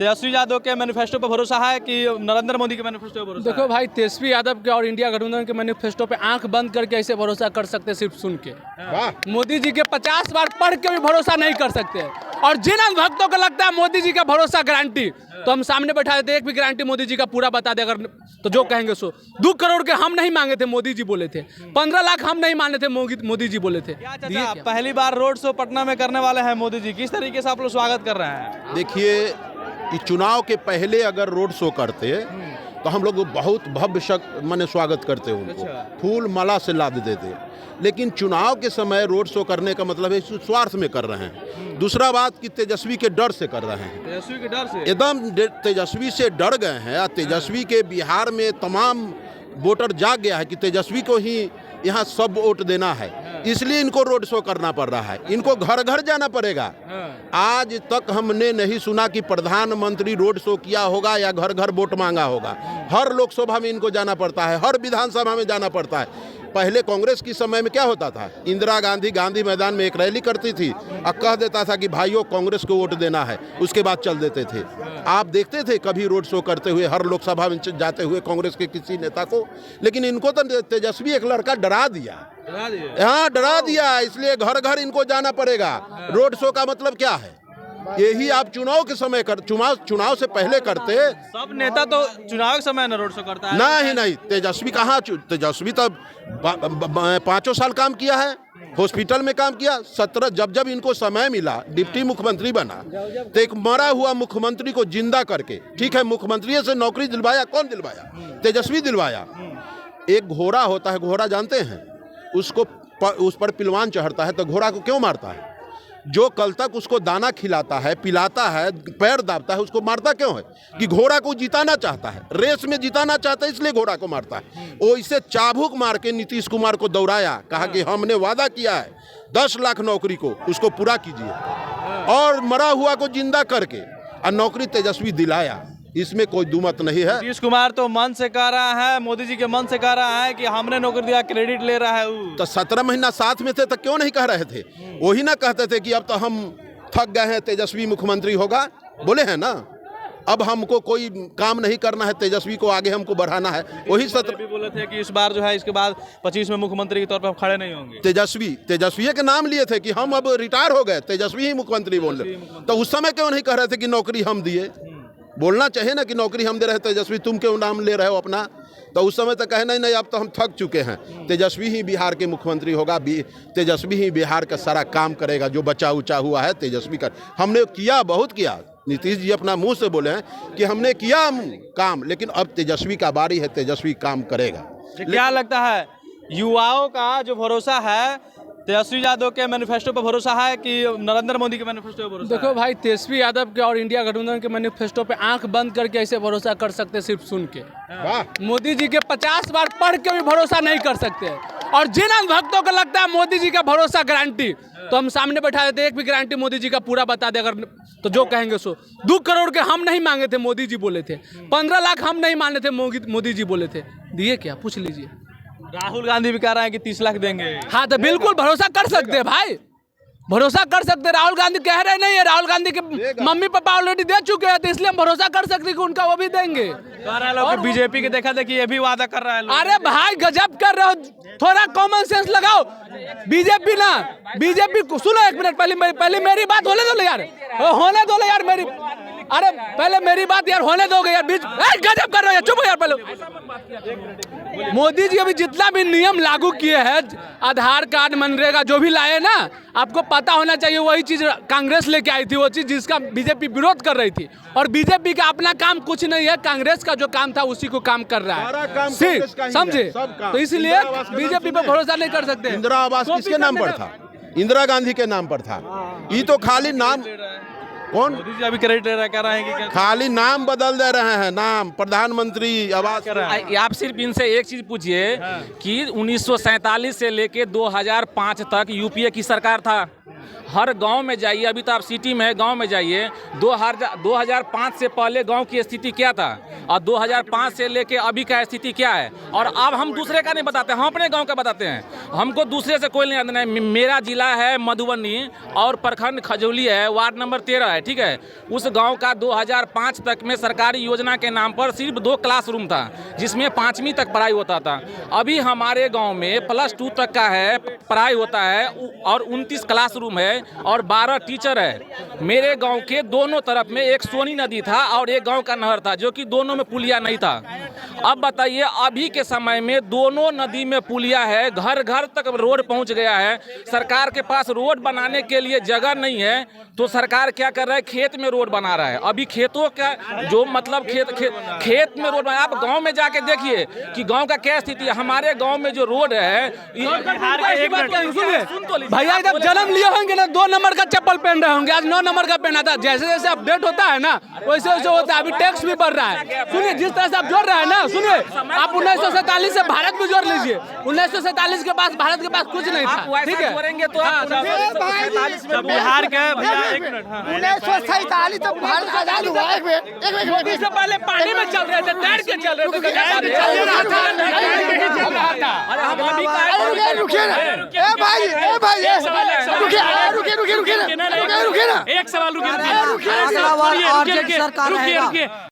तेजस्वी यादव के मैनिफेस्टो पर भरोसा है कि नरेंद्र मोदी के मैनिफेस्टो पर भरोसा देखो भाई, तेजस्वी यादव के और इंडिया गठबंधन के मैनिफेस्टो पे आंख बंद करके ऐसे भरोसा कर सकते सिर्फ सुन के। मोदी जी के 50 बार पढ़ के भी भरोसा नहीं कर सकते। और जिन भक्तों को लगता है मोदी जी का भरोसा गारंटी, तो हम सामने बैठा देते, एक भी गारंटी मोदी जी का पूरा बता दे अगर, तो जो कहेंगे सो। 2 करोड़ के हम नहीं मांगे थे, मोदी जी बोले थे। 15 लाख हम नहीं माने थे, मोदी जी बोले थे। पहली बार रोड शो पटना में करने वाले हैं मोदी जी, किस तरीके से आप लोग स्वागत कर रहे हैं? देखिए, चुनाव के पहले अगर रोड शो करते तो हम लोग बहुत भव्य माने स्वागत करते उनको, फूल माला से लाद देते। लेकिन चुनाव के समय रोड शो करने का मतलब है स्वार्थ में कर रहे हैं। दूसरा बात कि तेजस्वी के डर से कर रहे हैं। तेजस्वी के डर से एकदम तेजस्वी से डर गए हैं। तेजस्वी के बिहार में तमाम वोटर जाग गया है कि तेजस्वी को ही यहाँ सब वोट देना है, इसलिए इनको रोड शो करना पड़ रहा है। इनको घर घर जाना पड़ेगा। आज तक हमने नहीं सुना कि प्रधानमंत्री रोड शो किया होगा या घर घर वोट मांगा होगा। हर लोकसभा में इनको जाना पड़ता है, हर विधानसभा में जाना पड़ता है। पहले कांग्रेस के समय में क्या होता था, इंदिरा गांधी मैदान में एक रैली करती थी और कह देता था कि भाइयों कांग्रेस को वोट देना है, उसके बाद चल देते थे। आप देखते थे कभी रोड शो करते हुए हर लोकसभा में जाते हुए कांग्रेस के किसी नेता को? लेकिन इनको तो तेजस्वी एक लड़का डरा दिया। हाँ, डरा दिया, इसलिए घर घर इनको जाना पड़ेगा। रोड शो का मतलब क्या है? यही आप चुनाव के समय चुनाव से पहले करते। सब नेता तो चुनाव के समय न रोड शो करता है। नहीं, तेजस्वी कहाँ? तेजस्वी तो 5 साल काम किया है, हॉस्पिटल में काम किया। 17 जब इनको समय मिला, डिप्टी मुख्यमंत्री बना, तो एक मरा हुआ मुख्यमंत्री को जिंदा करके, ठीक है, मुख्यमंत्री से नौकरी दिलवाया। कौन दिलवाया? तेजस्वी दिलवाया। एक घोड़ा होता है, घोड़ा जानते हैं, उसको उस पर पिलवान चढ़ता है तो घोड़ा को क्यों मारता है? जो कल तक उसको दाना खिलाता है, पिलाता है, पैर दाबता है, उसको मारता क्यों है? कि घोड़ा को जिताना चाहता है, रेस में जिताना चाहता है, इसलिए घोड़ा को मारता है। वो इसे चाबुक मार के नीतीश कुमार को दौड़ाया, कहा कि हमने वादा किया है 10 लाख नौकरी को, उसको पूरा कीजिए। और मरा हुआ को जिंदा करके और नौकरी तेजस्वी दिलाया, इसमें कोई दुमत नहीं है। नीतीश कुमार तो मन से कह रहा है, मोदी जी के मन से कह रहा है कि हमने नौकरी दिया, क्रेडिट ले रहा है। तो 17 महीना साथ में थे तो क्यों नहीं कह रहे थे? वही ना कहते थे कि अब तो हम थक गए हैं, तेजस्वी मुख्यमंत्री होगा, बोले हैं ना। अब हमको कोई काम नहीं करना है, तेजस्वी को आगे हमको बढ़ाना है। वही 17 भी बोले थे कि इस बार जो है, इसके बाद 25 में मुख्यमंत्री के तौर पर हम खड़े नहीं होंगे। तेजस्वी के नाम लिए थे कि हम अब रिटायर हो गए, तेजस्वी ही मुख्यमंत्री बोल रहे। तो उस समय क्यों नहीं कह रहे थे कि नौकरी हम दिए? बोलना चाहिए ना कि नौकरी हम दे रहे हैं, तेजस्वी तुम क्यों नाम ले रहे हो अपना? तो उस समय तो कहना ही नहीं, अब तो हम थक चुके हैं, तेजस्वी ही बिहार के मुख्यमंत्री होगा, तेजस्वी ही बिहार का सारा काम करेगा, जो बचा उचा हुआ है तेजस्वी का। हमने किया, बहुत किया। नीतीश जी अपना मुंह से बोले हैं कि हमने किया काम, लेकिन अब तेजस्वी का बारी है, तेजस्वी काम करेगा। क्या लगता है युवाओं का जो भरोसा है, तेजस्वी यादव के मैनिफेस्टो पर भरोसा है कि नरेंद्र मोदी के मैनिफेस्टो पर भरोसा? देखो भाई, तेजस्वी यादव के और इंडिया गठबंधन के मैनिफेस्टो पे आंख बंद करके ऐसे भरोसा कर सकते सिर्फ सुन के। मोदी जी के 50 बार पढ़ के भी भरोसा नहीं कर सकते। और जिन भक्तों को लगता है मोदी जी का भरोसा गारंटी, तो हम सामने बैठा देते, एक भी गारंटी मोदी जी का पूरा बता दे अगर, तो जो कहेंगे सो। 2 करोड़ के हम नहीं मांगे थे, मोदी जी बोले थे। 15 लाख हम नहीं माने थे, मोदी जी बोले थे। दिए क्या? पूछ लीजिए। राहुल गांधी भी कह रहे हैं कि 30 लाख देंगे। हाँ, तो बिल्कुल भरोसा कर सकते हैं भाई, भरोसा कर सकते हैं। राहुल गांधी कह रहे नहीं है, राहुल गांधी के मम्मी पापा ऑलरेडी दे चुके हैं, तो इसलिए हम भरोसा कर सकते हैं कि उनका वो भी देंगे। कह रहे लोग बीजेपी के देखा देखी ये भी वादा कर रहा है। अरे भाई, गजब कर रहे हो, थोड़ा कॉमन सेंस लगाओ। बीजेपी को सुनो, एक मिनट, पहले मेरी बात होने दो यार, होने दो यार मेरी। अरे पहले मेरी बात यार होने दोगे यार, बीच गजब कर रहे हो, चुप हो यार पहले। मोदी जी अभी जितना भी नियम लागू किए हैं, आधार कार्ड, मनरेगा जो भी लाए ना, आपको पता होना चाहिए वही चीज कांग्रेस लेके आई थी, वो चीज जिसका बीजेपी विरोध कर रही थी। और बीजेपी का अपना काम कुछ नहीं है, कांग्रेस का जो काम था उसी को काम कर रहा है, समझे? तो इसलिए बीजेपी पे भरोसा नहीं कर सकते। इंदिरा आवास किसके नाम पर था? इंदिरा गांधी के नाम पर था। ये तो खाली नाम, कौन मोदी जी अभी क्रेडिट ले रहा है, कह रहे हैं कि खाली नाम बदल दे रहे हैं, नाम प्रधानमंत्री आवास। आप सिर्फ इनसे एक चीज पूछिए कि 1947 से लेके 2005 तक यूपीए की सरकार था, हर गांव में जाइए, अभी तो आप सिटी में है, गांव में जाइए, 2005 से पहले गांव की स्थिति क्या था और 2005 से लेके अभी का स्थिति क्या है। और अब हम दूसरे का नहीं बताते, हम अपने गांव का बताते हैं, हमको दूसरे से कोई नहीं है। मेरा जिला है मधुबनी और प्रखंड खजौली है, वार्ड नंबर 13 है, ठीक है। उस गांव का 2005 तक में सरकारी योजना के नाम पर सिर्फ 2 क्लासरूम था, जिसमें 5वीं तक पढ़ाई होता था। अभी हमारे गांव में +2 तक का है, पढ़ाई होता है और 29 क्लासरूम है और 12 टीचर है। मेरे गांव के दोनों तरफ में एक सोनी नदी था और एक गांव का नहर था, जो कि दोनों में पुलिया नहीं था। अब बताइए, अभी के समय में दोनों नदी में पुलिया है, घर घर तक रोड पहुंच गया है। सरकार के पास रोड बनाने के लिए जगह नहीं है, तो सरकार क्या कर रहा है, खेत में रोड बना रहा है। अभी खेतों का जो मतलब खेत में रोड बना, आप गांव में जाके देखिए कि गांव का क्या स्थिति है। हमारे गांव में जो रोड है, भैया जब जन्म लिए होंगे ना 2 नंबर का चप्पल पहन रहे होंगे, आज 9 नंबर का पहना था। जैसे जैसे अपडेट होता है ना वैसे वैसे होता है। अभी टैक्स भी बढ़ रहा है। सुनिए, जिस तरह से आप जोड़ रहे हैं ना, सुनिए, आप 1947 से भारत भी जोड़ लीजिए। 1947 के पास भारत के पास कुछ नहीं था, ठीक है। बिहार के भैया 1 मिनट, 1947 तक भारत आजाद हुआ। एक मिनट मोदी से पहले पानी में चल रहे थे, तैर के चल रहे थे। रुकिए ना, ए भाई रुकिए ना, एक सवाल रुकिए, रुकिए।